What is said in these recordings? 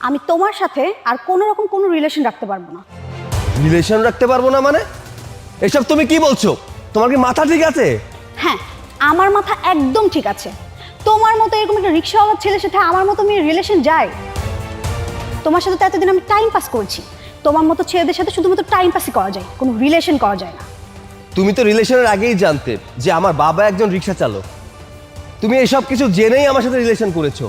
আমি তোমার সাথে আর কোনো রকম কোনো রিলেশন রাখতে পারবো না। রিলেশন রাখতে পারবো না মানে? এসব তুমি কি বলছো? তোমার কি মাথা ঠিক আছে? হ্যাঁ, আমার মাথা একদম ঠিক আছে। তোমার মতো এরকম একটা রিক্সাওয়ালার ছেলের সাথে আমার মতো মেয়ের রিলেশন যায়? তোমার সাথে তো এতদিন আমি টাইম পাস করছি। তোমার মতো ছেলেদের সাথে শুধুমাত্র টাইম পাসই করা যায়, কোনো রিলেশন করা যায় না। তুমি তো রিলেশনের আগেই জানতে যে আমার বাবা একজন রিক্সা চালক। তুমি এসব কিছু জেনেই আমার সাথে রিলেশন করেছো।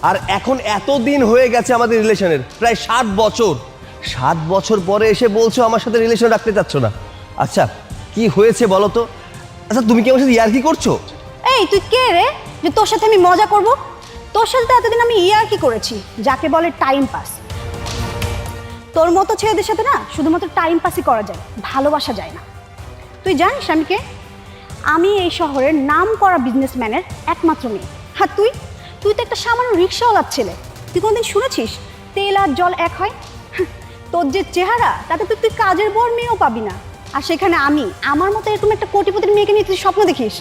আর এখন এতদিন হয়ে গেছে আমাদের রিলেশনের, প্রায় 7 বছর। 7 বছর পরে এসে বলছো আমার সাথে রিলেশন রাখতে চাচ্ছ না। আচ্ছা কি হয়েছে বলো তো? আচ্ছা তুমি কি আমার সাথে ইয়ার্কি করছো? এই তুই কে রে যে তোর সাথে আমি মজা করব? তোর সাথে তো এতদিন আমি ইয়ার্কি করেছি, যাকে বলে টাইম পাস। তোর মতো ছেলেদের সাথে না শুধুমাত্র টাইম পাসই করা যায়, ভালোবাসা যায় না। তুই জানিস আমি কে? আমি এই শহরের নাম করা বিজনেসম্যানের একমাত্র মেয়ে। হ্যাঁ তুই তুই তো একটা সামান্য রিক্সাওয়ালার ছেলে। তুই কোনোদিন শুনেছিস তেল আর জল এক হয়? তোর যে চেহারা তাতে তো তুই কাজের বর মেয়েও পাবি না। আর সেখানে আমি আমার মতো এরকম একটা কোটিপতির মেয়েকে নিয়ে তুই স্বপ্ন দেখিস?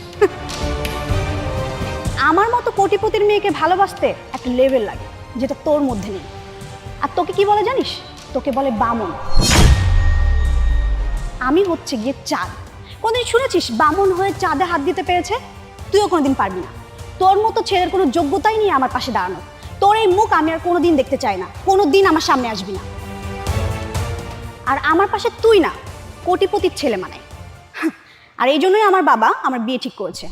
আমার মতো কোটিপতির মেয়েকে ভালোবাসতে একটা লেভেল লাগে, যেটা তোর মধ্যে নেই। আর তোকে কি বলে জানিস? তোকে বলে বামন। আমি হচ্ছে গিয়ে চাঁদ। কোনদিন শুনেছিস বামন হয়ে চাঁদে হাত দিতে পেরেছে? তুইও কোনোদিন পারবি না। তোর মতো ছেলের কোনো যোগ্যতাই নেই আমার পাশে দাঁড়ানো। তোর এই মুখ আমি আর কোনোদিন দেখতে চাই না, কোনোদিন আমার সামনে আসবি না। আর আমার পাশে তুই না, কোটিপতির ছেলে মানে। আর এই জন্যই আমার বাবা আমার বিয়ে ঠিক করেছে।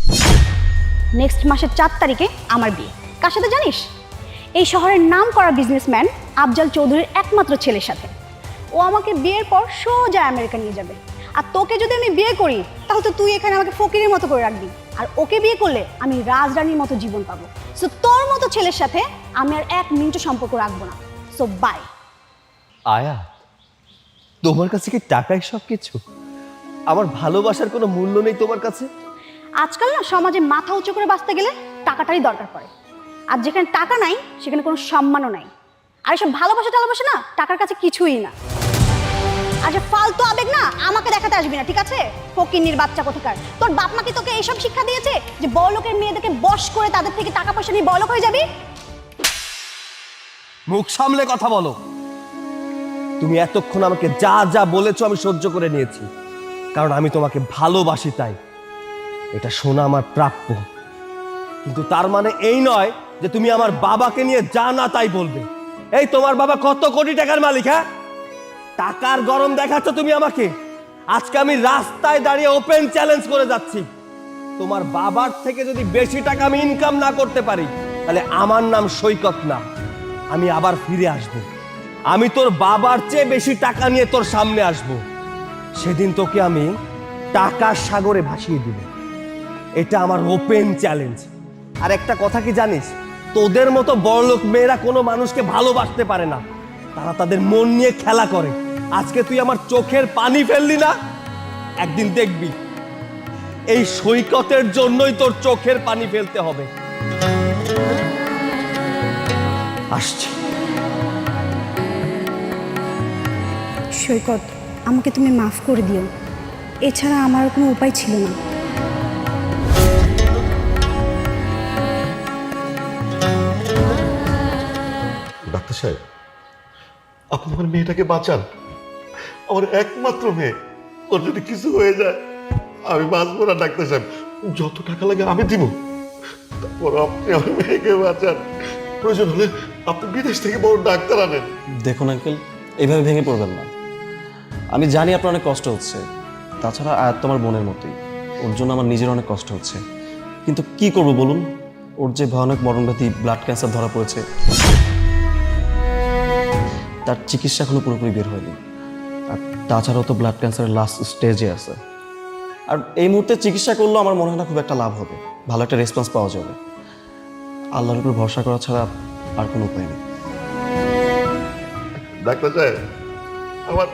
নেক্সট মাসের 4 তারিখে আমার বিয়ে। কার সাথে জানিস? এই শহরের নাম করা বিজনেসম্যান আফজাল চৌধুরীর একমাত্র ছেলের সাথে। ও আমাকে বিয়ের পর সোজা আমেরিকা নিয়ে যাবে। আর তোকে যদি আমি বিয়ে করি তাহলে তো তুই এখানে আমাকে ফকিরের মতো করে রাখবি। আর ওকে বিয়ে করলে আমি রাজরানীর মতো জীবন পাবো। সো তোর মতো ছেলের সাথে আমি আর 1 মিনিটও সম্পর্ক রাখবো না। So bye. আয়া, তোমার কাছে কি টাকাই সব কিছু? আমার ভালোবাসার কোনো মূল্য নেই তোমার কাছে? আজকাল না সমাজে মাথা উঁচু করে বাঁচতে গেলে টাকাটারই দরকার পড়ে। আর যেখানে টাকা নাই সেখানে কোনো সম্মানও নাই। আর এসব ভালোবাসা টালোবাসা না টাকার কাছে কিছুই না। আর যে ফালতু আবেগ না আমাকে দেখাতে আসবি না, ঠিক আছে? ফকিন্নির বাচ্চা কোথাকার। তোর বাপ মা কি তোকে এইসব শিক্ষা দিয়েছে যে বড়লোকের মেয়েদেরকে বশ করে তাদের থেকে টাকা পয়সা নিয়ে বড়লোক হয়ে যাবি? মুখ সামলে কথা বলো। তুমি এতক্ষণ আমাকে যা যা বলেছো আমি সহ্য করে নিয়েছি, কারণ আমি তোমাকে ভালোবাসি। তাই এটা শোনা আমার প্রাপ্য। কিন্তু তার মানে এই নয় যে তুমি আমার বাবাকে নিয়ে যা না তাই বলবে। এই তোমার বাবা কত কোটি টাকার মালিক? হ্যাঁ, টাকার গরম দেখাচ্ছ তুমি আমাকে। আজকে আমি রাস্তায় দাঁড়িয়ে ওপেন চ্যালেঞ্জ করে যাচ্ছি, তোমার বাবার থেকে যদি বেশি টাকা আমি ইনকাম না করতে পারি তাহলে আমার নাম সৈকত না, আমি আবার ফিরে আসব। আমি তোর বাবার চেয়ে বেশি টাকা নিয়ে তোর সামনে আসব। সেদিন তোকে আমি টাকার সাগরে ভাসিয়ে দিব। এটা আমার ওপেন চ্যালেঞ্জ। আর একটা কথা কি জানিস? তোদের মতো বড়লোক মেয়েরা কোনো মানুষকে ভালোবাসতে পারে না, তারা তাদের মন নিয়ে খেলা করে। আজকে তুই আমার চোখের পানি ফেললি না, একদিন দেখবি এই সৈকতের জন্যই তোর চোখের পানি ফেলতে হবে। আসছি। সৈকত, আমাকে তুমি মাফ করে দিও। এছাড়া আমার কোনো উপায় ছিল না। ডাক্তার সাহেব, আপনি আমার মেয়েটাকে বাঁচান। আমার একমাত্র মেয়ে, ওর যদি কিছু হয়ে যায় আমি বাঁচবো না। ডাক্তার সাহেব, যত টাকা লাগে আমি দিব, তারপর আপনি আমার মেয়েকে বাঁচান। প্রয়োজন হলে আপনি বিদেশ থেকে বড় ডাক্তার আনেন। দেখুন আঙ্কেল, এইভাবে ভেঙে পড়বেন না। আমি জানি আপনার অনেক কষ্ট হচ্ছে, তাছাড়া আয়াত তো আমার বোনের মতোই, ওর জন্য আমার নিজের অনেক কষ্ট হচ্ছে। কিন্তু কি করব বলুন, ওর যে ভয়ানক মরণব্যাধি ব্লাড ক্যান্সার ধরা পড়েছে, তার চিকিৎসা এখনো পুরোপুরি বের হয়নি। আর তাছাড়াও তো ব্লাড ক্যান্সারের লাস্ট স্টেজে আছে। আর এই মুহূর্তে চিকিৎসা করলেও আমার মনে হয় না খুব একটা লাভ হবে, ভালো একটা রেসপন্স পাওয়া যাবে। আল্লাহর উপর ভরসা করা ছাড়া আর কোনো উপায় নেই। ডাক্তার সাহেব, আমার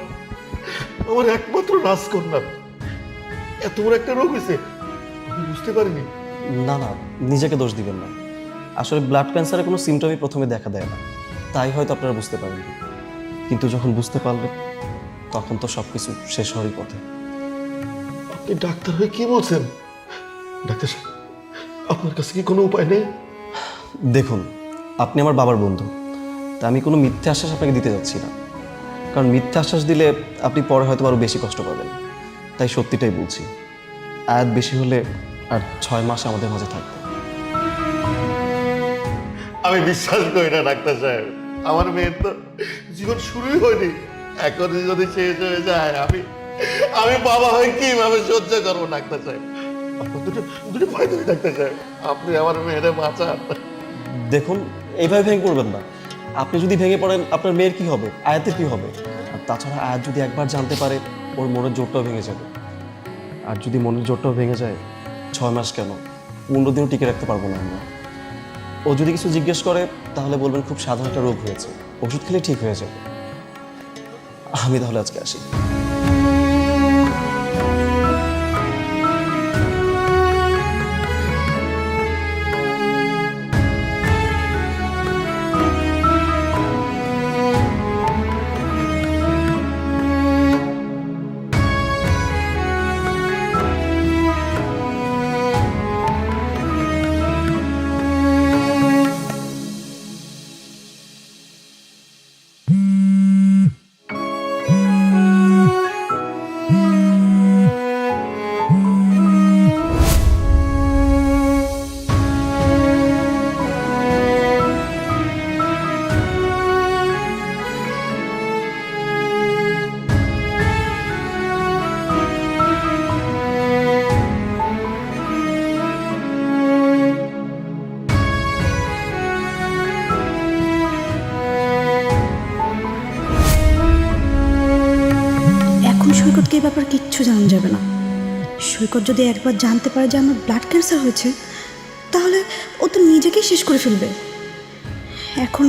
আমার একমাত্র রাজকন্যা এত বড় একটা রোগ হয়েছে, আমি বুঝতে পারিনি। না না, নিজেকে দোষ দিবেন না। আসলে ব্লাড ক্যান্সারের কোনো সিমটমই প্রথমে দেখা দেয় না, তাই হয়তো আপনারা বুঝতে পারেননি। কিন্তু যখন বুঝতে পারলেন তখন তো সবকিছু শেষ হওয়ারই পথে। আপনি ডাক্তার হয়ে কি বলছেন? ডাক্তার সাহেব, আপনার কাছে কি কোনো উপায় নেই? দেখুন, আপনি আমার বাবার বন্ধু, তা আমি কোনো মিথ্যা আশ্বাস আপনাকে দিতে যাচ্ছি না, কারণ মিথ্যা আশ্বাস দিলে আপনি পরে হয়তো আরও বেশি কষ্ট পাবেন। তাই সত্যিটাই বলছি, আয়াত বেশি হলে আর 6 মাস আমাদের মাঝে থাকবে। আমি বিশ্বাস করি না ডাক্তার সাহেব, আমার মেয়ের তো জীবন শুরুই হয়নি, এখন যদি শেষ হয়ে যায় আমি আমি বাবা হয়ে কিভাবে সহ্য করবো ডাক্তার সাহেব? আপনার দুটো দুটো ভয় ধরি ডাক্তার সাহেব, আপনি আমার মেয়েরে বাঁচান। দেখুন, এইভাবে ভেঙে পড়বেন না। আপনি যদি ভেঙে পড়েন আপনার মেয়ের কি হবে, আয়াতের কি হবে? আর তাছাড়া আয়াত যদি একবার জানতে পারে, ওর মনের জোরটাও ভেঙে যাবে। আর যদি মনের জোরটাও ভেঙে যায়, 6 মাস কেন, 15 দিনও টিকে রাখতে পারবো না আমরা। ও যদি কিছু জিজ্ঞেস করে তাহলে বলবেন খুব সাধারণ একটা রোগ হয়েছে, ওষুধ খেলে ঠিক হয়ে যাবে। আমি তাহলে আজকে আসি। এখন সৈকতকে এই ব্যাপার কিচ্ছু জানা যাবে না। সৈকত যদি একবার জানতে পারে যে আমার ব্লাড ক্যান্সার হয়েছে, তাহলে ও তো নিজেকেই শেষ করে ফেলবে। এখন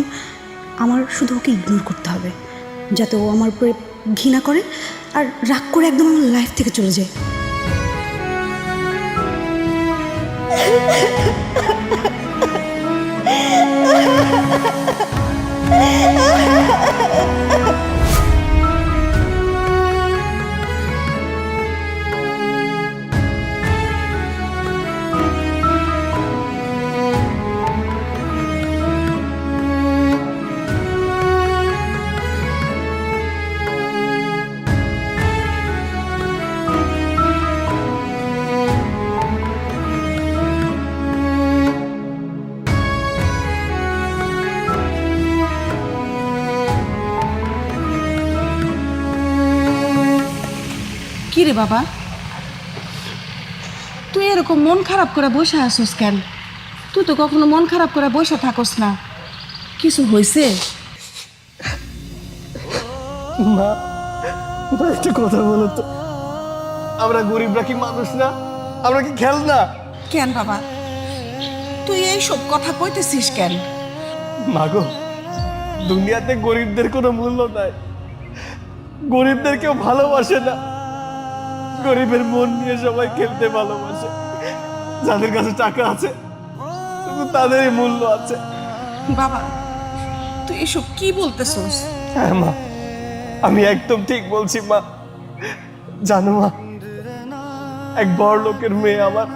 আমার শুধু ওকে ইগনোর করতে হবে, যাতে ও আমার উপরে ঘৃণা করে আর রাগ করে একদম আমার লাইফ থেকে চলে যায়। কি রে বাবা, তুই এরকম মন খারাপ করে বসে আসিস কেন? তুই তো কখনো মন খারাপ করে বসে থাকস না, কিছু হয়েছে? মা, একটা কথা বলো তো, আমরা গরিবরা কি মানুষ না? আমরা কি খেল না? কেন বাবা, তুই এইসব কথা কইতেছিস কেন? মাগো, দুনিয়াতে গরিবদের কোনো মূল্য নাই, গরিবদের কেউ ভালোবাসে না। গরিবের মন নিয়ে সবাই খেলতে ভালোবাসে। যাদের কাছে টাকা আছে শুধু তাদেরই মূল্য আছে। বাবা, তুই এসব কি বলতেছিস? হ্যাঁ মা, আমি একদম ঠিক বলছি মা। জানো মা, এক বড় লোকের মেয়ে আমার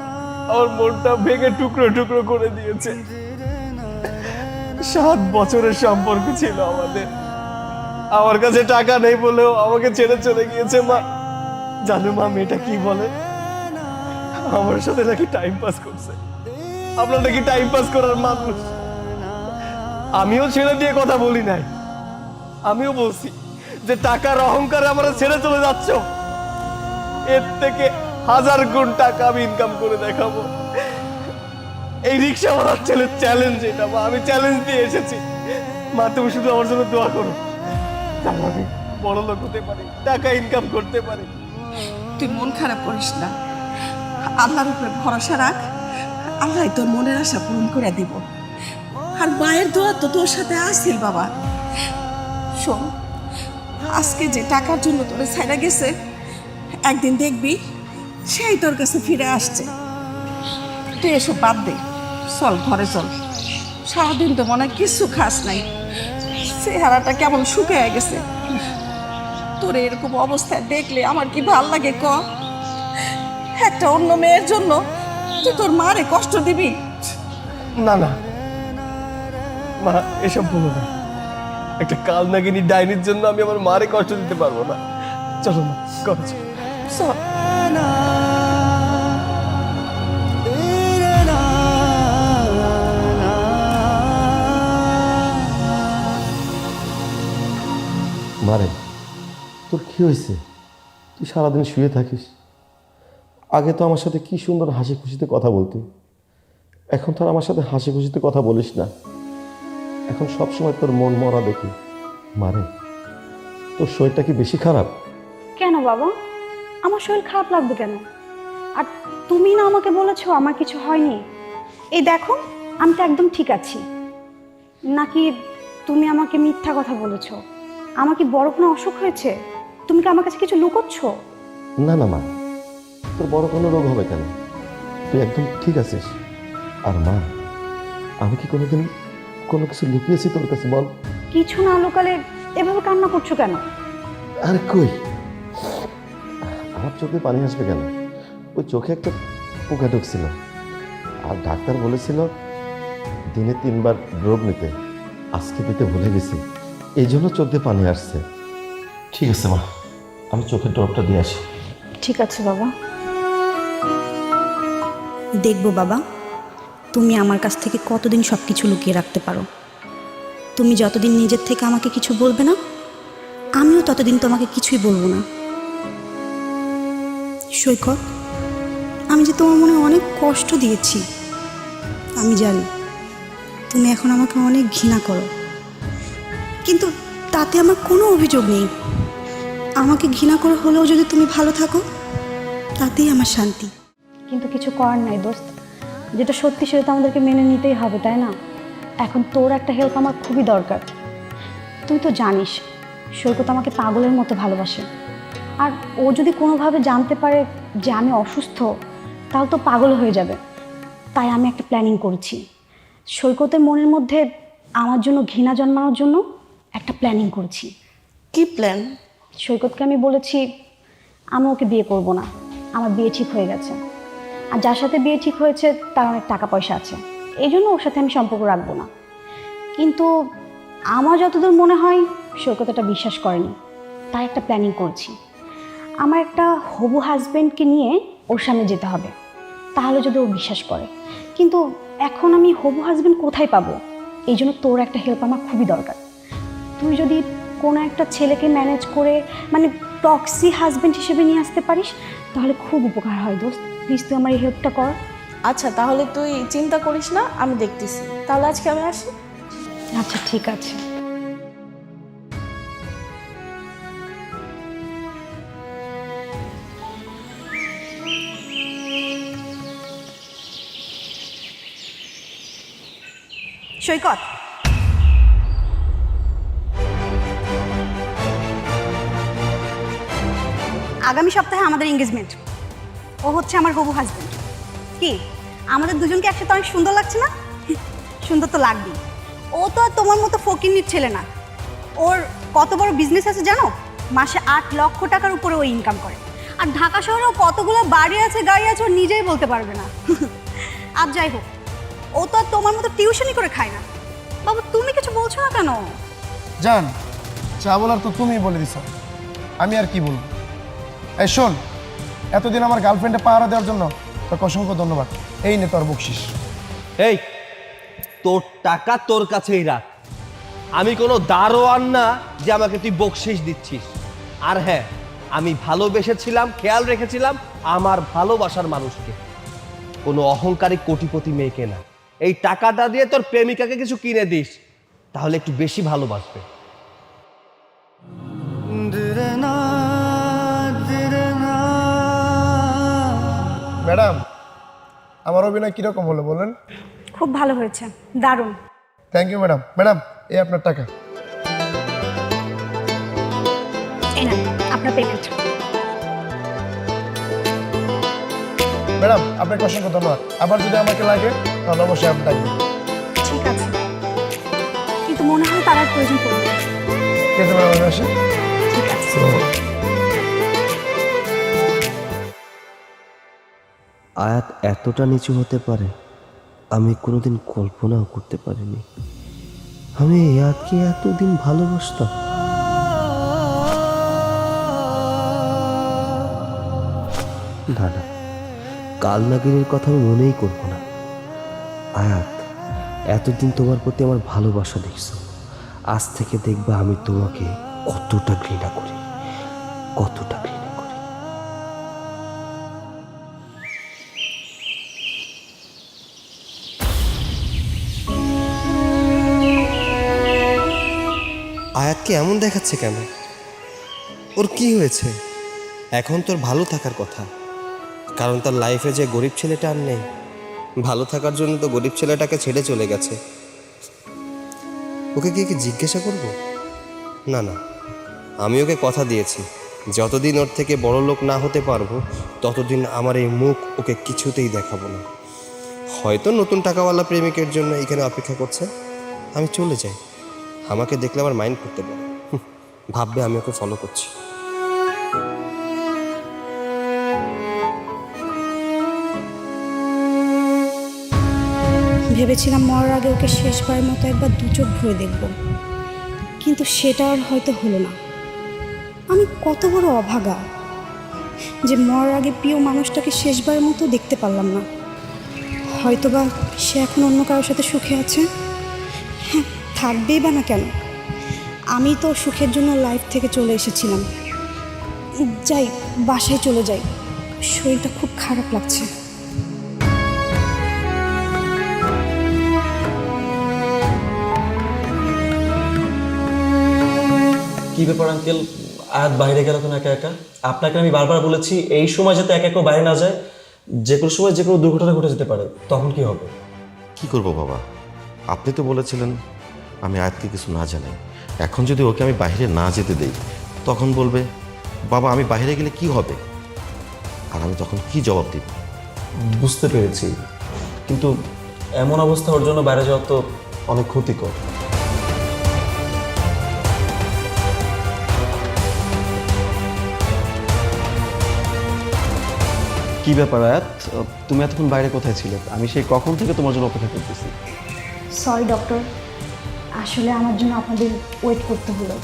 মনটা ভেঙে টুকরো টুকরো করে দিয়েছে। 7 বছরের সম্পর্ক ছিল আমাদের, আমার কাছে টাকা নেই বলেও আমাকে ছেড়ে চলে গিয়েছে মা। জানো মা, মেয়েটা কি বলে? আমার সাথে নাকি টাইম পাস করছে। আমরা নাকি টাইম পাস করার মানুষ। আমিও ছেড়ে দিয়ে কথা বলি নাই, আমিও বলছি যে টাকার অহংকারে আমরা ছেড়ে চলে যাচ্ছ, এর থেকে 1000 গুণ টাকা আমি ইনকাম করে দেখাবো। এই রিক্সাওয়ালার ছেলে চ্যালেঞ্জ, এটা মা, আমি চ্যালেঞ্জ দিয়ে এসেছি। মা, তুমি শুধু আমার জন্য দোয়া করো, তাহলে আমি বড় লোক হতে পারি, টাকা ইনকাম করতে পারি। তুই মন খারাপ করিস না, আল্লাহর উপরে ভরসা রাখ, আল্লাহ তোর মনের আশা পূরণ করে দিব। আর মায়ের দোয়া তো তোর সাথে আসছিল বাবা। শোন, আজকে যে টাকার জন্য তোরে ছাইড়া গেছে, একদিন দেখবি সেই তোর কাছে ফিরে আসছে। তুই এসব বাদ দে, চল ঘরে চল। সারাদিন তো মনে হয় কিছু খাস নাই, চেহারাটা কেমন শুকিয়ে গেছে। তোর এরকম অবস্থায় দেখলে আমার কি ভাল লাগে ক? একটা অন্য মেয়ের জন্য তুই তোর মারে কষ্ট দিবি? না না মা, এসব বলো না। একটা কাল নাগিনী ডাইনির জন্য আমি আমার মারে কষ্ট দিতে পারবো না। চলো মা, ঘরে চলো। চল। মারে, তোর কি হয়েছে? তুই সারাদিন শুয়ে থাকিস। আগে তো আমার সাথে কি সুন্দর হাসি খুশিতে কথা বলতি, এখন তো আর আমার সাথে হাসি খুশিতে কথা বলিস না। এখন সবসময় তোর মন মরা দেখি। মারে, তোর শরীরটা কি বেশি খারাপ? কেন বাবা, আমার শরীর খারাপ লাগবে কেন? আর তুমি না আমাকে বলেছো আমার কিছু হয়নি। এই দেখো, আমি তো একদম ঠিক আছি। নাকি তুমি আমাকে মিথ্যা কথা বলেছো? আমার কি বড় কোনো অসুখ হয়েছে? তুমি কি আমার কাছে কিছু লুকোচ্ছ? না না মা, তোর বড় কোনো রোগ হবে কেন? তুই একদম ঠিক আছিস। আর মা, আমি কি কোনোদিন কোনো কিছু লুকিয়েছি তোর কাছে? বল। কিছু না লুকালে এভাবে কান্না করছো কেন? আর কই, আমার চোখে পানি আসবে কেন? ওই চোখে একটা পোকা ঢুকছিল, আর ডাক্তার বলেছিল দিনে 3 বার ড্রপ নিতে। আজকে দিতে ভুলে গেছি, এই জন্য চোখ দিয়ে পানি আসছে। ঠিক আছে মা, আমি চোখের ড্রপটা দিয়ে আসি। ঠিক আছে বাবা। দেখবো বাবা, তুমি আমার কাছ থেকে কতদিন সব কিছু লুকিয়ে রাখতে পারো। তুমি যতদিন নিজের থেকে আমাকে কিছু বলবে না, আমিও ততদিন তোমাকে কিছুই বলবো না। সৈকত, আমি যে তোমার মনে অনেক কষ্ট দিয়েছি, আমি জানি। তুমি এখন আমাকে অনেক ঘৃণা করো, কিন্তু তাতে আমার কোনো অভিযোগ নেই। আমাকে ঘৃণা করে হলেও যদি তুমি ভালো থাকো, তাতেই আমার শান্তি। কিন্তু কিছু করার নাই দোস্ত, যেটা সত্যি সেটা তো আমাদেরকে মেনে নিতেই হবে, তাই না? এখন তোর একটা হেল্প আমার খুবই দরকার। তুই তো জানিস সৈকত আমাকে পাগলের মতো ভালোবাসে, আর ও যদি কোনোভাবে জানতে পারে যে আমি অসুস্থ, তাহলে তো পাগল হয়ে যাবে। তাই আমি একটা প্ল্যানিং করেছি। সৈকতের মনের মধ্যে আমার জন্য ঘৃণা জন্মানোর জন্য একটা প্ল্যানিং করেছি। কি প্ল্যান? সৈকতকে আমি বলেছি আমি ওকে বিয়ে করব না, আমার বিয়ে ঠিক হয়ে গেছে। আর যার সাথে বিয়ে ঠিক হয়েছে তার অনেক টাকা পয়সা আছে, এই জন্য ওর সাথে আমি সম্পর্ক রাখবো না। কিন্তু আমার যতদূর মনে হয় সৈকত এটা বিশ্বাস করেনি। তাই একটা প্ল্যানিং করছি। আমার একটা হবু হাজব্যান্ডকে নিয়ে ওর সামনে যেতে হবে, তাহলে যদি ও বিশ্বাস করে। কিন্তু এখন আমি হবু হাজব্যান্ড কোথায় পাবো? এই জন্য তোর একটা হেল্প আমার খুবই দরকার। তুই যদি কোনো একটা ছেলেকে ম্যানেজ করে মানে টক্সি হাজব্যান্ড হিসেবে নিয়ে আসতে পারিস, তাহলে খুব উপকার হয় দোস্ত। প্লিজ তুই আমার এই হেল্পটা কর। আচ্ছা, তাহলে তুই চিন্তা করিস না, আমি দেখতেছি। তাহলে আজকে আমি আসি। আচ্ছা ঠিক আছে। সৈকত, আগামী সপ্তাহে আমাদের এঙ্গেজমেন্ট। ও হচ্ছে আমার হবু হাজব্যান্ড। কি আমাদের দুজনকে একসাথে অনেক সুন্দর লাগছে না? সুন্দর তো লাগবেই। ও তো আর তোমার মতো ফকিন্নির ছেলে না। ওর কত বড় বিজনেস আছে জানো? মাসে 8 লক্ষ টাকার উপরে ও ইনকাম করে। আর ঢাকা শহরেও কতগুলো বাড়ি আছে, গাড়ি আছে, ও নিজেই বলতে পারবে না। আর যাই হোক, ও তো আর তোমার মতো টিউশনই করে খায় না। বাবা তুমি কিছু বলছো না কেন? জান, যা বলার তো তুমিই বলে দিছ, আমি আর কি বলবো। এই শোন, এতদিন আমার গার্লফ্রেন্ডে পাহারা দেওয়ার জন্য তোকে অসংখ্য ধন্যবাদ। এই নে তোর বকশিস। এই, তোর টাকা তোর কাছেই রাখ। আমি কোনো দারোয়ান না যে আমাকে তুই বকশিস দিচ্ছিস। আর হ্যাঁ, আমি ভালোবেসেছিলাম, খেয়াল রেখেছিলাম আমার ভালোবাসার মানুষকে, কোনো অহংকারী কোটিপতি মেয়েকে না। এই টাকাটা দিয়ে তোর প্রেমিকাকে কিছু কিনে দিস, তাহলে একটু বেশি ভালোবাসবে। ম্যাডাম, আমার অভিনয় কীরকম হলো বলেন? খুব ভালো হয়েছে, দারুণ। Thank you madam. ম্যাডাম, এই আপনার টাকা। এই না আপনার পেমেন্ট। ম্যাডাম, আপনাকে অসংখ্য ধন্যবাদ। আবার যদি আমাকে লাগে তাহলে অবশ্যই আপনি ডাকবেন। ঠিক আছে, কিন্তু মনে হয় তার আর প্রয়োজন পড়বে না। ঠিক আছে ম্যাডাম, আমি আসি। ঠিক আছে। আয়াত এতটা নিচু হতে পারে আমি কোনোদিন কল্পনাও করতে পারিনি। মারে, তুই কি সত্যি সত্যি আমার সাথে বিয়ে করবি? আয়াত এতটা নিচু হতে পারে আমি কোনোদিন কল্পনাও করতে পারিনি। আয়াত এতটা নিচু হতে পারে আমি কোনোদিন কল্পনাও করতে পারিনি। আয়াত এতটা নিচু হতে পারে আমি কোনোদিন কল্পনাও করতে পারিনি। আমি ইয়াদকে এতদিন ভালোবাসতাম। না না, কাল নাগিনীর কথা আমি মনেই করবো না। আয়াত, এতদিন তোমার প্রতি আমার ভালোবাসা দেখছো, আজ থেকে দেখবা আমি তোমাকে কতটা ঘৃণা করি, কতটা ঘৃণা করি। আয়াতকে এমন দেখাচ্ছে কেন? ওর কি হয়েছে? এখন তোর ভালো থাকার কথা, কারণ তার লাইফে যে গরিব ছেলেটা আর নেই। ভালো থাকার জন্য তো গরিব ছেলেটাকে ছেড়ে চলে গেছে। ওকে কি জিজ্ঞাসা করব? না না, আমি ওকে কথা দিয়েছি, যতদিন ওর থেকে বড় লোক না হতে পারবো ততদিন আমার এই মুখ ওকে কিছুতেই দেখাবো না। হয়তো নতুন টাকাওয়ালা প্রেমিকের জন্য এখানে অপেক্ষা করছে। আমি চলে যাই, আমাকে দেখলে আবার মাইন্ড করতে পারে, ভাববে আমি ওকে ফলো করছি। ভেবেছিলাম মরার আগে ওকে শেষবারের মতো একবার দু চোখ ভরে দেখব, কিন্তু সেটা আর হয়তো হলো না। আমি কত বড় অভাগা যে মরার আগে প্রিয় মানুষটাকে শেষবারের মতো দেখতে পারলাম না। হয়তোবা সে এখন অন্য কারোর সাথে সুখে আছে। হ্যাঁ, থাকবেই বা না কেন, আমি তো সুখের জন্য লাইফ থেকে চলে এসেছিলাম। যাই, বাসায় চলে যাই, শরীরটা খুব খারাপ লাগছে। কি ব্যাপার আঙ্কেল, আয়াত বাইরে গেল কেন একা একা? আপনাকে আমি বারবার বলেছি এই সময় যাতে একা কেউ বাইরে না যায়, যে কোনো সময় যে কোনো দুর্ঘটনা ঘটে যেতে পারে, তখন কি হবে? কি করব বাবা, আপনি তো বলেছিলেন আমি আয়াতকে কিছু না জানাই। এখন যদি ওকে আমি বাইরে না যেতে দেই, তখন বলবে বাবা আমি বাইরে গেলে কি হবে, আর আমি তখন কি জবাব দিব? বুঝতে পেরেছি, কিন্তু এমন অবস্থা ওর জন্য বাইরে যাওয়া তো অনেক ক্ষতিকর। কি ব্যাপার আয়াত, তুমি এতক্ষণ বাইরে কোথায় ছিলে? আমি সেই কখন থেকে তোমার জন্য অপেক্ষা করতেছি। সরি ডক্টর, আসলে আমার জন্য আপনাদের ওয়েট করতে হলো।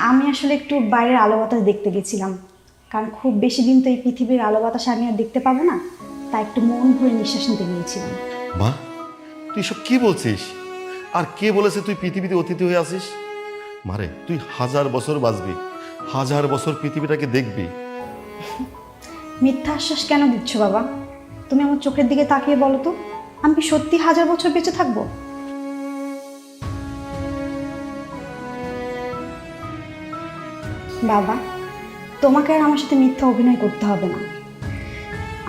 আমি আসলে একটু বাইরের আলো বাতাস দেখতে গেছিলাম, কারণ খুব বেশি দিন তো এই পৃথিবীর আলো বাতাস আমি আর দেখতে পাবো না, তাই একটু মন ভরে নিঃশ্বাস নিতে গিয়েছিলাম। মা, তুই সব কি বলছিস? আর কে বলেছে তুই পৃথিবীতে অতিথি হয়ে আসিস? মারে, তুই 1000 বছর বাঁচবি, 1000 বছর পৃথিবীটাকে দেখবি। মিথ্যা আশ্বাস কেন দিচ্ছ বাবা? তুমি আমার চোখের দিকে তাকিয়ে বলো তো, আমি কি সত্যি 1000 বছর বেঁচে থাকবো? বাবা, তোমাকে আর আমার সাথে মিথ্যা অভিনয় করতে হবে না।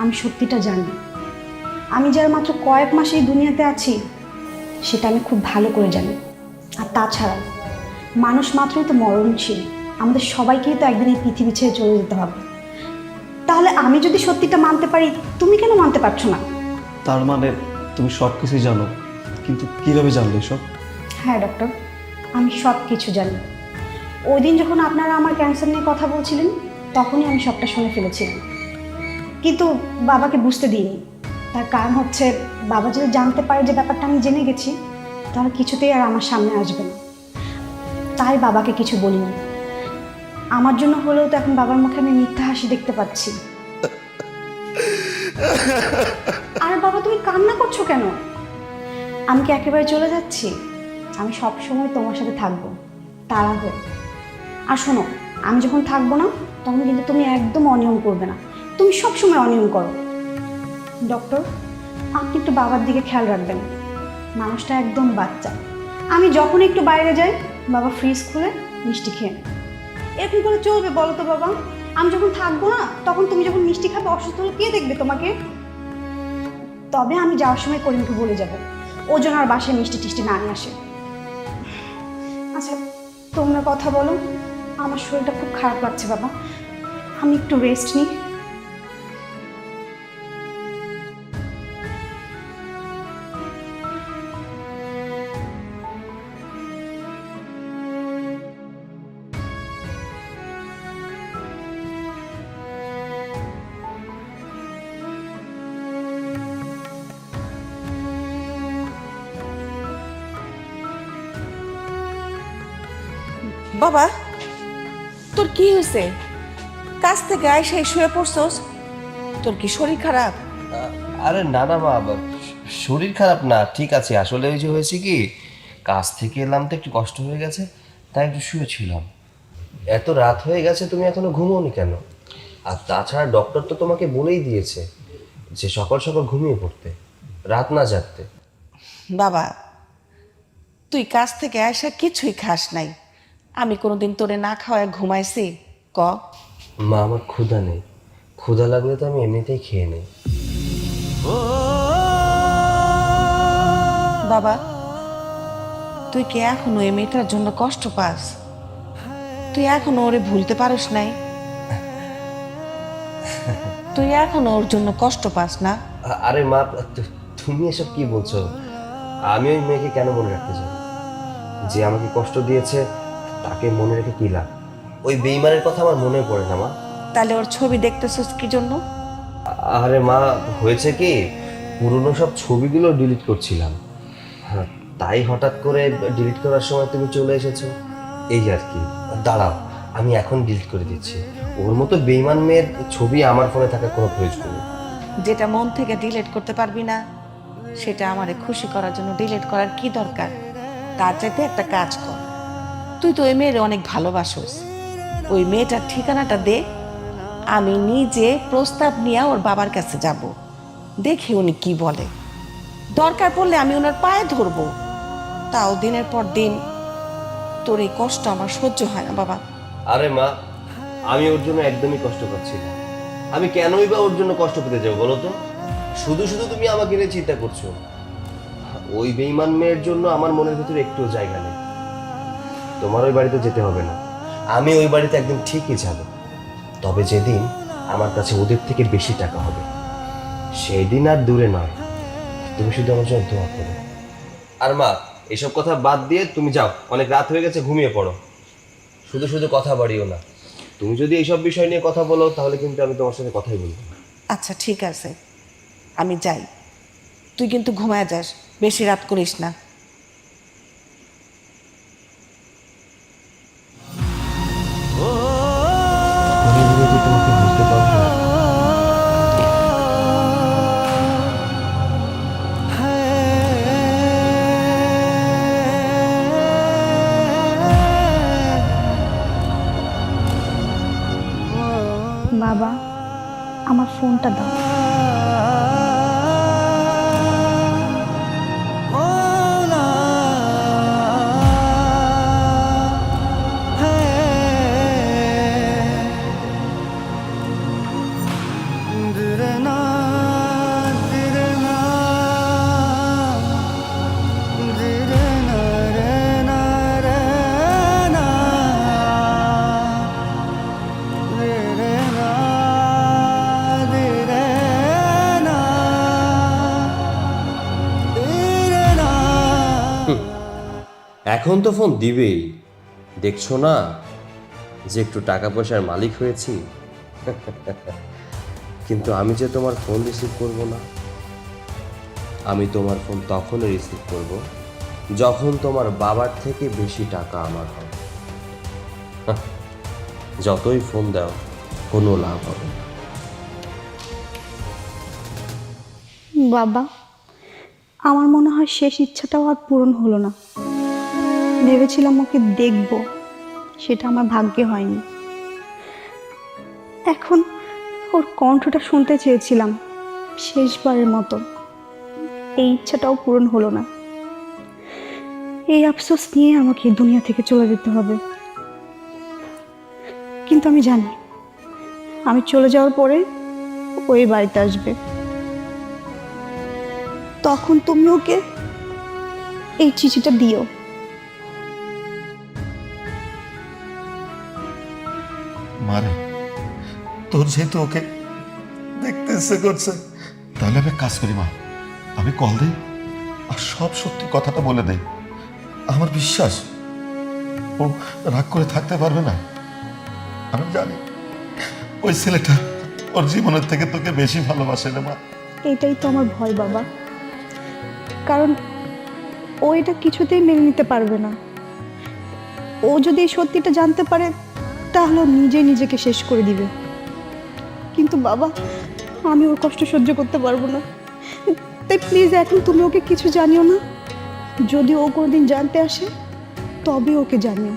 আমি সত্যিটা জানি। আমি যার মাত্র কয়েক মাস এই দুনিয়াতে আছি সেটা আমি খুব ভালো করে জানি। আর তাছাড়া মানুষ মাত্রই তো মরণশীল, আমাদের সবাইকেই তো একদিন এই পৃথিবী ছেড়ে চলে যেতে হবে। তাহলে আমি যদি সত্যিটা মানতে পারি, তুমি কেন মানতে পারছো না? তার মানে তুমি সব কিছুই জানো, কিন্তু কিভাবে জানলে সব? হ্যাঁ ডক্টর, আমি সব কিছু জানি। ওই দিন যখন আপনারা আমার ক্যান্সার নিয়ে কথা বলছিলেন, তখনই আমি সবটা শুনে ফেলেছিলাম, কিন্তু বাবাকে বুঝতে দিইনি। তার কারণ হচ্ছে, বাবা যদি জানতে পারে যে ব্যাপারটা আমি জেনে গেছি, তাহলে কিছুতেই আর আমার সামনে আসবে না। তাই বাবাকে কিছু বলিনি। আমার জন্য হলেও তো এখন বাবার মুখে আমি মিথ্যা হাসি দেখতে পাচ্ছি। আর বাবা, তুমি কান্না করছো কেন? আমি কি একেবারে চলে যাচ্ছি? আমি সব সময় তোমার সাথে থাকবো, তাড়া হয়ে। আর শোনো, আমি যখন থাকবো না, তখন কিন্তু তুমি একদম অনিয়ম করবে না। তুমি সব সময় অনিয়ম করো। ডক্টর, আপনি একটু বাবার দিকে খেয়াল রাখবেন। মানুষটা একদম বাচ্চা। আমি যখন একটু বাইরে যাই, বাবা ফ্রিজ খুলে মিষ্টি খেয়ে নেয়। এরকম করে চলবে বলো তো বাবা? আমি যখন থাকবো না, তখন তুমি যখন মিষ্টি খাবে, অসুস্থ হলে কে দেখবে তোমাকে? তবে আমি যাওয়ার সময় করিমকে বলে যাবো, ও যেন আর বাসায় মিষ্টি টিষ্টি না নিয়ে আসে। আচ্ছা, তোমরা কথা বলো, আমার শরীরটা খুব খারাপ লাগছে বাবা, আমি একটু রেস্ট নিই। বাবা তোর কি হয়েছে? কাজ থেকে আইসা শুয়ে পড়ছস? তোর কি শরীর খারাপ? আরে না না মা, শরীর খারাপ না, ঠিক আছে। আসলে ওই যে হয়েছে কি, কাজ থেকে এলাম তো একটু কষ্ট হয়ে গেছে, তাই একটু শুয়েছিলাম। এত রাত হয়ে গেছে, তুমি এখনো ঘুমোওনি কেন? আর তাছাড়া ডক্টর তো তোমাকে বলেই দিয়েছে যে সকাল সকাল ঘুমিয়ে পড়তে, রাত না জাগতে। বাবা তুই কাজ থেকে আইসা কিছুই খাস নাই, আমি কোনোদিন তোরে না খাওয়ায় ঘুমাইছি ক? মা আমার ক্ষুধা নেই, ক্ষুধা লাগলে তো আমি এমনিতেই খেয়ে নেই। বাবা তুই কি এখনো এই মেয়েটার জন্য কষ্ট পাস? তুই এখনো ওরে ভুলতে পারিস নাই? তুই এখনো ওর জন্য কষ্ট পাস না? আরে মা, তুমি এসব কি বলছো? আমি ওই মেয়েকে কেন মনে রাখতে চাই? যে আমাকে কষ্ট দিয়েছে তাকে মনে রেখে কি লাভ? ওই বেইমানের কথা আমার মনে পড়ে না মা। তাহলে ওর ছবি দেখতেছিস কি জন্য? আরে মা, হয়েছে কি, পুরনো সব ছবিগুলো ডিলিট করছিলাম, হ্যাঁ, তাই হঠাৎ করে ডিলিট করার সময় তুমি চলে এসেছো, এই আর কি। দাঁড়াও, আমি এখন ডিলিট করে দিচ্ছি। ওর মতো বেইমান মেয়ের ছবি আমার ফোনে থাকার কোনো প্রয়োজন নেই। যেটা মন থেকে ডিলিট করতে পারবি না সেটা আমারে খুশি করার জন্য ডিলিট করার কি দরকার? তার চাইতে একটা কাজ কর, তুই তো ওই মেয়ের অনেক ভালোবাসোস, ওই মেয়েটার ঠিকানাটা দে, আমি নিজে প্রস্তাব নিয়ে ওর বাবার কাছে যাব, দেখি উনি কি বলে। দরকার পড়লে আমি ওনার পায়ে ধরবো। তাও দিনের পর দিন তোর এই কষ্ট আমার সহ্য হয় না বাবা। আরে মা, আমি ওর জন্য একদমই কষ্ট পাচ্ছি না। আমি কেনই বা ওর জন্য কষ্ট পেতে যাবো বলো তো? শুধু শুধু তুমি আমাকে নিয়ে চিন্তা করছো। ওই বেঈমান মেয়ের জন্য আমার মনের ভিতরে একটুও জায়গা নেই। তোমার ওই বাড়িতে যেতে হবে না, আমি ওই বাড়িতে একদম ঠিকই যাব। তবে যেদিন আমার কাছে ওদের থেকে বেশি টাকা হবে, সেই দিন আর দূরে নয়। তুমি শুধু আমার জন্য দোয়া করো। আর মা, এসব কথা বাদ দিয়ে তুমি যাও, অনেক রাত হয়ে গেছে, ঘুমিয়ে পড়ো। শুধু শুধু কথা বাড়িও না। তুমি যদি এইসব বিষয় নিয়ে কথা বলো তাহলে কিন্তু আমি তোমার সাথে কথাই বলবো না। আচ্ছা ঠিক আছে, আমি যাই, তুই কিন্তু ঘুমায় যাস, বেশি রাত করিস না। তোমাকে বুঝতে পারবো না। বাবা, আমার ফোনটা দাও। এখন তো ফোন দিবেই, দেখছো না যে একটু টাকা পয়সার মালিক হয়েছি। কিন্তু আমি যে তোমার ফোন রিসিভ করব না। আমি তোমার ফোন তখনই রিসিভ করব যখন তোমার বাবার থেকে বেশি টাকা আমার হবে। যতই ফোন দাও কোনো লাভ হবে না। বাবা, আমার মনে হয় শেষ ইচ্ছাটাও আর পূরণ হলো না। ভেবেছিলাম ওকে দেখব, সেটা আমার ভাগ্যে হয়নি। এখন ওর কণ্ঠটা শুনতে চেয়েছিলাম শেষবারের মতো, এই ইচ্ছাটাও পূরণ হলো না। এই আফসোস নিয়ে আমাকে দুনিয়া থেকে চলে যেতে হবে। কিন্তু আমি জানি আমি চলে যাওয়ার পরে ওই বাড়িতে আসবে, তখন তুমি ওকে এই চিঠিটা দিও। মারে, তোর যেহেতু ওকে দেখতে ইচ্ছে করছে, তাহলে আমি এক কাজ করি মা, আমি কল দিই আর সব সত্যি কথাটা বলে দেই। আমার বিশ্বাস ও রাগ করে থাকতে পারবে না। আমি জানি ওই ছেলেটা ওর জীবনের থেকে তোকে বেশি ভালোবাসে রে মা। এটাই তো আমার ভয় বাবা, কারণ ও এটা কিছুতেই মেনে নিতে পারবে না। ও যদি এই সত্যিটা জানতে পারে তাহলে ও নিজেকে শেষ করে দিবে। কিন্তু বাবা, আমি ওর কষ্ট সহ্য করতে পারবো না। তাই প্লিজ এখন তুমি ওকে কিছু জানিও না। যদি ও কোনোদিন জানতে আসে তবে ওকে জানিও,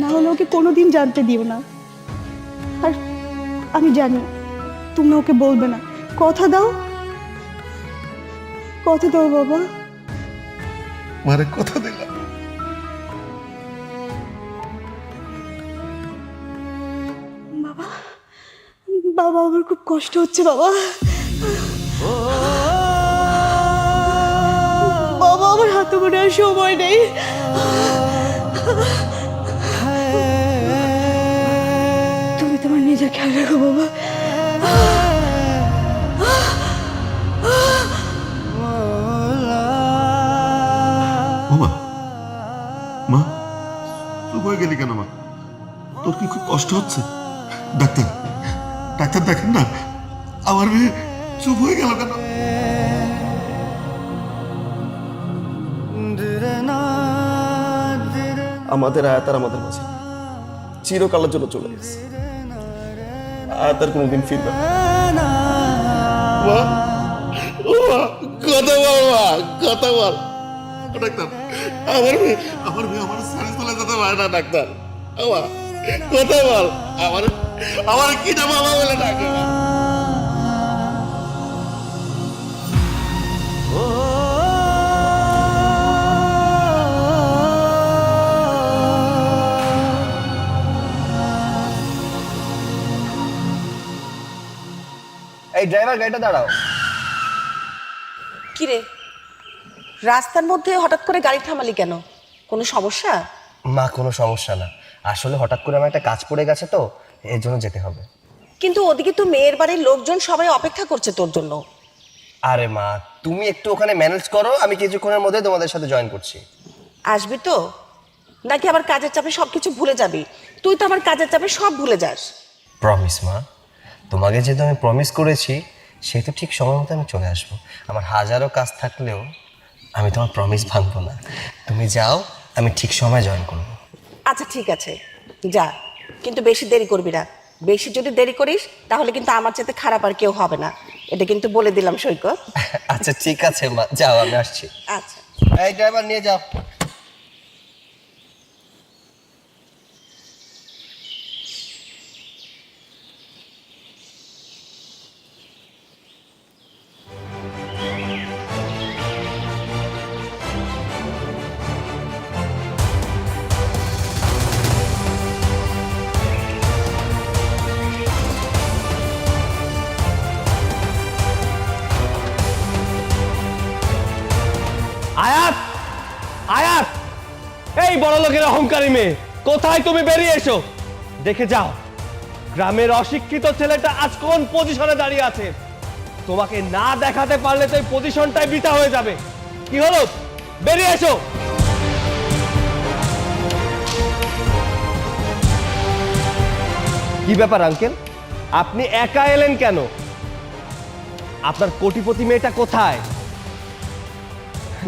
না হলে ওকে কোনোদিন জানতে দিও না। আর আমি জানি তুমি ওকে বলবে না। কথা দাও, কথা দাও বাবা। মারে কথা দিলাম। বাবা, বাবা আমার খুব কষ্ট হচ্ছে বাবা। বাবা আমার হাতে মনে আর সময় নেই। তুমি তোমার নিজের খেয়াল রাখো বাবা। মা, মা চুপ হয়ে গেলি কেন? মা, তোর কি খুব কষ্ট হচ্ছে? ডাক্তার, ডাক্তার দেখেন না, আমার মেয়ে চুপ হয়ে গেল কেন? আমাদের আয়াত আর আমাদের মাঝে চিরকালের জন্য চলে গেছে। আয়াত আর কোনোদিন ফিরবে না। মা, ও মা, কথা বল মা, কথা বল। ও ডাক্তার, আমার মেয়ে আমার সারি চলে যেতে পারে না ডাক্তার। ও মা, কথা বল। আমার কি না বাবা বলে ডাকে না। এই ড্রাইভার, গাড়িটা দাঁড়াও। কিরে, রাস্তার মধ্যে হঠাৎ করে গাড়ি থামালি কেন? কোনো সমস্যা? মা, কোনো সমস্যা না, আসলে হঠাৎ করে আমার একটা কাজ পড়ে গেছে তো, এর জন্য যেতে হবে। কিন্তু ওদিকে তো মেয়ের বাড়ির লোকজন সবাই অপেক্ষা করছে তোর জন্য। আরে মা, তুমি একটু ওখানে ম্যানেজ করো, আমি কিছুক্ষণের মধ্যে তোমাদের সাথে জয়েন করছি। আসবি তো, নাকি আবার কাজের চাপে সবকিছু ভুলে যাবি? তুই তো আমার কাজের চাপে সব ভুলে যাস। প্রমিস মা, তোমাকে যেহেতু আমি প্রমিস করেছি সেহেতু ঠিক সময় মতো আমি চলে আসবো। আমার হাজারো কাজ থাকলেও আমি তোমার প্রমিস ভাঙবো না। তুমি যাও, আমি ঠিক সময় জয়েন করবো। আচ্ছা ঠিক আছে, যা, কিন্তু বেশি দেরি করবি না। বেশি যদি দেরি করিস তাহলে কিন্তু আমার চাইতে খারাপ আর কেউ হবে না, এটা কিন্তু বলে দিলাম সৈকত। আচ্ছা ঠিক আছে মা, যাও, আমি আসছি। আচ্ছা। এই ড্রাইভার, নিয়ে যাও। আয়াত, আয়াত, এই বড় লোকের অহংকারী মেয়ে, কোথায় তুমি? বেরিয়ে এসো, দেখে যাও গ্রামের অশিক্ষিত ছেলেটা আজ কোন পজিশনে দাঁড়িয়ে আছে। তোমাকে না দেখাতে পারলে তো এই পজিশনটাই বৃথা হয়ে যাবে। কি হলো? বেরিয়ে এসো। কি ব্যাপার আঙ্কেল, আপনি একা এলেন কেন? আপনার কোটিপতি মেয়েটা কোথায়?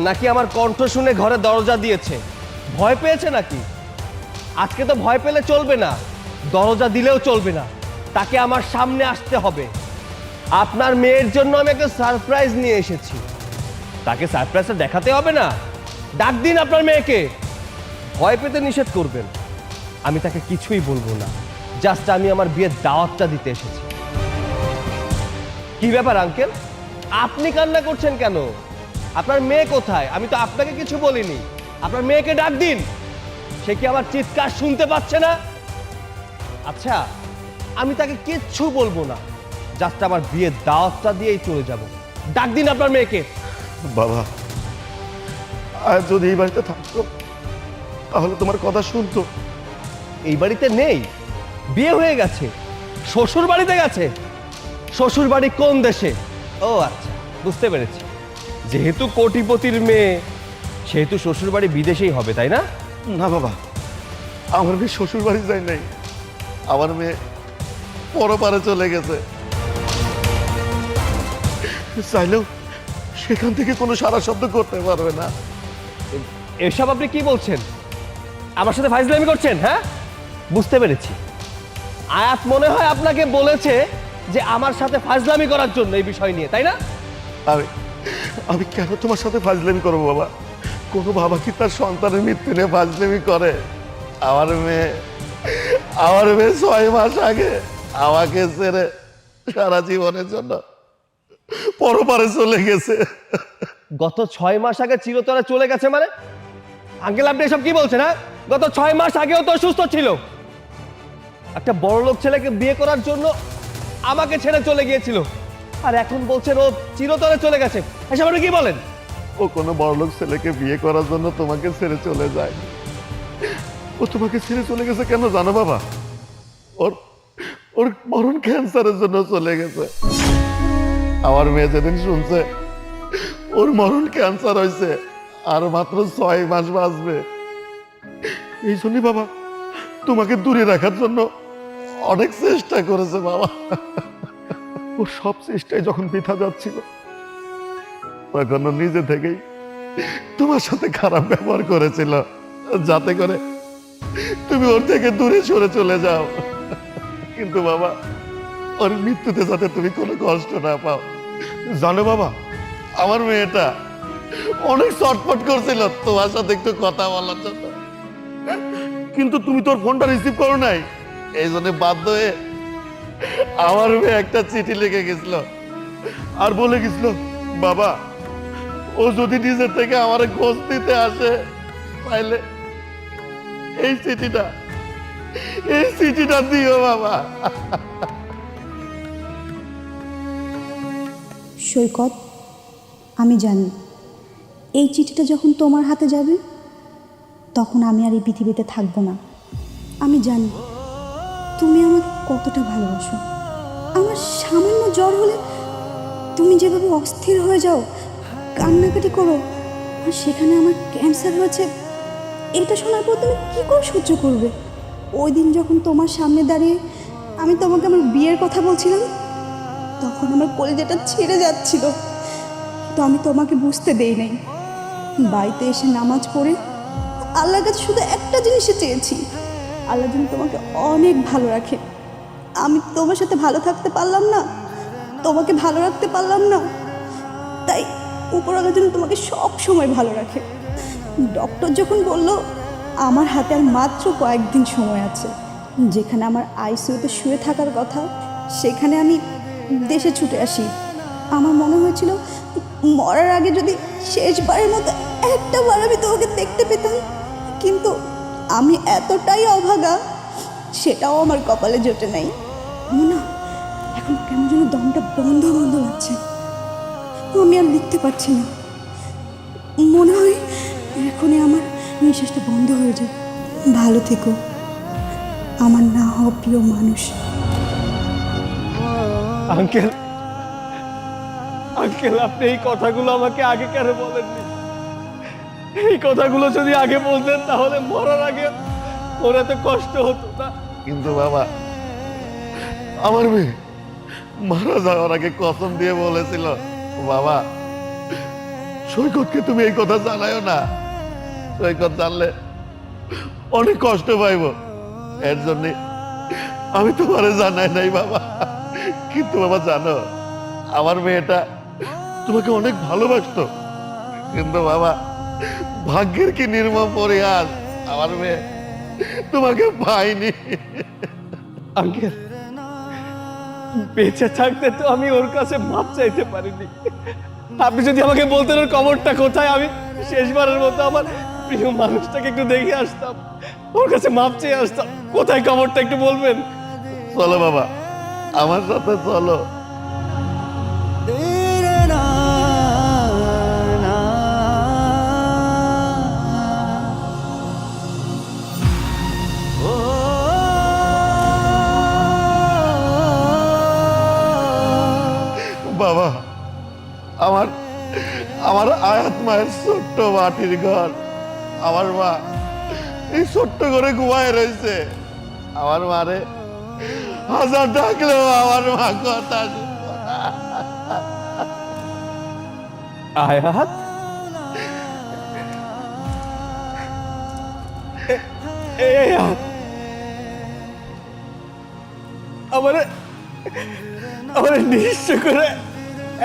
নাকি আমার কণ্ঠ শুনে ঘরে দরজা দিয়েছে? ভয় পেয়েছে নাকি? আজকে তো ভয় পেলে চলবে না, দরজা দিলেও চলবে না, তাকে আমার সামনে আসতে হবে। আপনার মেয়ের জন্য আমি একটা সারপ্রাইজ নিয়ে এসেছি, তাকে সারপ্রাইজটা দেখাতে হবে না? ডাক দিন আপনার মেয়েকে। ভয় পেতে নিষেধ করবেন, আমি তাকে কিছুই বলবো না, জাস্ট আমি আমার বিয়ের দাওয়াতটা দিতে এসেছি। কি ব্যাপার আঙ্কেল, আপনি কান্না করছেন কেন? আপনার মেয়ে কোথায়? আমি তো আপনাকে কিছু বলিনি। আপনার মেয়েকে ডাক দিন, সে কি আমার চিৎকার শুনতে পাচ্ছে না? আচ্ছা, আমি তাকে কিচ্ছু বলবো না, জাস্ট আমার বিয়ের দাওয়াতটা দিয়েই চলে যাব। ডাক দিন আপনার মেয়েকে। বাবা, আর যদি এই বাড়িতে থাকতো তাহলে তোমার কথা শুনতো। এই বাড়িতে নেই, বিয়ে হয়ে গেছে, শ্বশুর বাড়িতে গেছে। শ্বশুর বাড়ি কোন দেশে? ও আচ্ছা, বুঝতে পেরেছি, যেহেতু কোটিপতির মেয়ে সেহেতু শ্বশুর বাড়ি বিদেশেই হবে, তাই না? না বাবা, আমার মেয়ে শ্বশুর বাড়ি যায় নাই, আমার মেয়ে পরপারে চলে গেছে। চাইলেও সেখান থেকে কোনো সারা শব্দ করতে পারবে না। এসব আপনি কি বলছেন? আমার সাথে ফাইজলামি করছেন? হ্যাঁ, বুঝতে পেরেছি। আয়াত মনে হয় আপনাকে বলেছে যে আমার সাথে ফাইজলামি করার জন্য এই বিষয় নিয়ে, তাই না? আমি আমি কেন তোমার সাথে ফাজলামি করবো বাবা? কোনো বাবা কি তার সন্তানের মৃত্যু নিয়ে ফাজলামি করে? আমার মেয়ে 6 মাস আগে আমাকে ছেড়ে সারা জীবনের জন্য পরপারে চলে গেছে। গত 6 মাস আগে চিরতরে চলে গেছে মানে? আঙ্কেল, আপনি এসব কি বলছেন? হ্যাঁ, গত 6 মাস আগেও তো সুস্থ ছিল। একটা বড়লোক ছেলেকে বিয়ে করার জন্য আমাকে ছেড়ে চলে গিয়েছিল, আর এখন বলছেন ও চিরতরে চলে গেছে। এসব আপনি কি বলেন? ও কোনো বড়লোক ছেলেকে বিয়ে করার জন্য তোমাকে ছেড়ে চলে যায়। ও তোমাকে ছেড়ে চলে গেছে কেন জানো বাবা? ওর ওর মরণ ক্যান্সারের জন্য চলে গেছে। আমার মেয়ে যেদিন শুনছে ওর মরণ ক্যান্সার হয়েছে, আর মাত্র 6 মাস বাঁচবে, এই জন্যই বাবা তোমাকে দূরে রাখার জন্য অনেক চেষ্টা করেছে বাবা। ওর সব চেষ্টায় যখন বৃথা যাচ্ছিল, তখন ও নিজে থেকেই তোমার সাথে খারাপ ব্যবহার করেছিল, যাতে করে তুমি ওর থেকে দূরে সরে চলে যাও। কিন্তু বাবা, ওর মৃত্যুতে যাতে তুমি কোনো কষ্ট না পাও। জানো বাবা, আমার মেয়েটা অনেক ছটফট করছিল তোমার সাথে একটু কথা বলার জন্য, কিন্তু তুমি তোর ফোনটা রিসিভ করো নাই। এই জন্য বাধ্য হয়ে আমার মেয়ে একটা চিঠি লিখে গেছিল, আর বলে গেছিল, বাবা ও যদি নিজের থেকে আমার খোঁজ দিতে আসে, তাহলে এই চিঠিটা দিও বাবা। সৈকত, আমি জানি এই চিঠিটা যখন তোমার হাতে যাবে, তখন আমি আর এই পৃথিবীতে থাকবো না। আমি জানি তুমি আমাকে কতটা ভালোবাসো। আমার সামান্য জ্বর হলে তুমি যেভাবে অস্থির হয়ে যাও, কান্নাকাটি করো, আর সেখানে আমার ক্যান্সার হয়েছে, এটা শোনার পর তুমি কী করে সহ্য করবে? ওই দিন যখন তোমার সামনে দাঁড়িয়ে আমি তোমাকে আমার বিয়ের কথা বলছিলাম, তখন আমার কলিজাটা ছেড়ে যাচ্ছিল, তো আমি তোমাকে বুঝতে দেই নাই। বাড়িতে এসে নামাজ পড়ে আল্লাহর কাছে শুধু একটা জিনিসে চেয়েছি, আল্লাহ যেন তোমাকে অনেক ভালো রাখে। আমি তোমার সাথে ভালো থাকতে পারলাম না, তোমাকে ভালো রাখতে পারলাম না, তাই উপরওয়ালা যেন তোমাকে সব সময় ভালো রাখে। ডক্টর যখন বলল আমার হাতে আর মাত্র কয়েকদিন সময় আছে, যেখানে আমার আইসিইউতে শুয়ে থাকার কথা, সেখানে আমি দেশে ছুটে আসি। আমার মনে হয়েছিল মরার আগে যদি শেষবারের মতো একটা বার আমি তোমাকে দেখতে পেতাম, কিন্তু আমি এতটাই অভাগা, সেটাও আমার কপালে জোটে নাই। না, এখন কেমন যেন দমটা বন্ধ বন্ধ লাগছে, আমি আর লিখতে পারছি না। মনে হয় এখনই আমার নিঃশ্বাসটা বন্ধ হয়ে যায়। ভালো থেকো আমার না হওয়া প্রিয় মানুষ। আঙ্কেল, আপনি এই কথাগুলো আমাকে আগে কেন বলেননি? এই কথাগুলো যদি আগে বলতেন, তাহলে মরার আগে ওর এত কষ্ট হতো না। কিন্তু বাবা, আমার মেয়ে মারা যাওয়ার আগে কসম দিয়ে বলেছিল, বাবা সৈকতকে তুমি এই কথা জানায়ও না, সৈকত জানলে অনেক কষ্ট পাইব, এর জন্য আমি তোমারে জানাই নাই বাবা। কিন্তু বাবা জানো, আমার মেয়েটা তোমাকে অনেক ভালোবাসতো, কিন্তু বাবা ভাগ্যের কি নির্মম পরিহাস, আমার মেয়ে তোমাকে পাইনি। আঙ্কেল, বেঁচে থাকতে তো আমি ওর কাছে মাপ চাইতে পারিনি। আপনি যদি আমাকে বলতেন ওর কবরটা কোথায়, আমি শেষবারের মতো আমার প্রিয় মানুষটাকে একটু দেখে আসতাম, ওর কাছে মাপ চেয়ে আসতাম। কোথায় কবরটা একটু বলবেন? চলো বাবা, আমার সাথে চলো। বাবা, আমার আমার আয়াত মায়ের ছোট্ট মাটির ঘর, আমার মা এই ছোট্ট ঘরে ঘুমায় রয়েছে। আমার মারে হাজার ডাকলেও আমার মা কথা শুনতো না। আয়াত, এই আমারে আমারে নিঃস্ব করে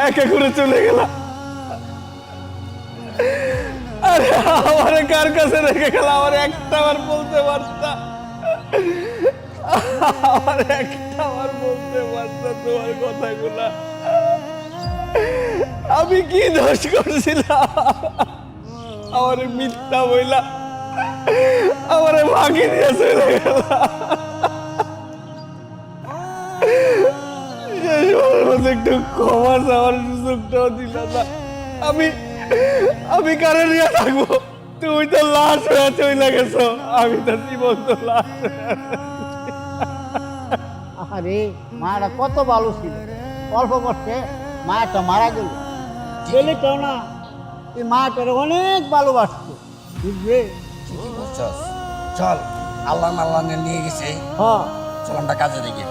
একা করে চলে গেলাম। আরে আমারে কার কাছে রেখে গেল? আমার একটা বার বলতে পারতাম, আমার একটা বার বলতে পারতাম তোমার কথাগুলা। আমি কি দোষ করছিলাম? আমার মিথ্যা বইলা আমারে ভাগি দিয়ে চলে গেল। একটু ক্ষমা চাওয়ার সুযোগটাও দিল না। আমি কারে নিয়ে থাকবো? তুমি তো লাশ হয়ে চলে গেছো, আমি তো জীবন্ত লাশ। আরে মায়েরা কত ভালো ছিল, অল্প বয়সে মায়েরটা মারা গেল। ছেলেটাও না এই মায়েরটারে অনেক ভালোবাসত, বুঝলে? চল, আল্লাহ আল্লাহ নিয়ে গেছে, হ্যাঁ, চল আমরা কাজে দেখি।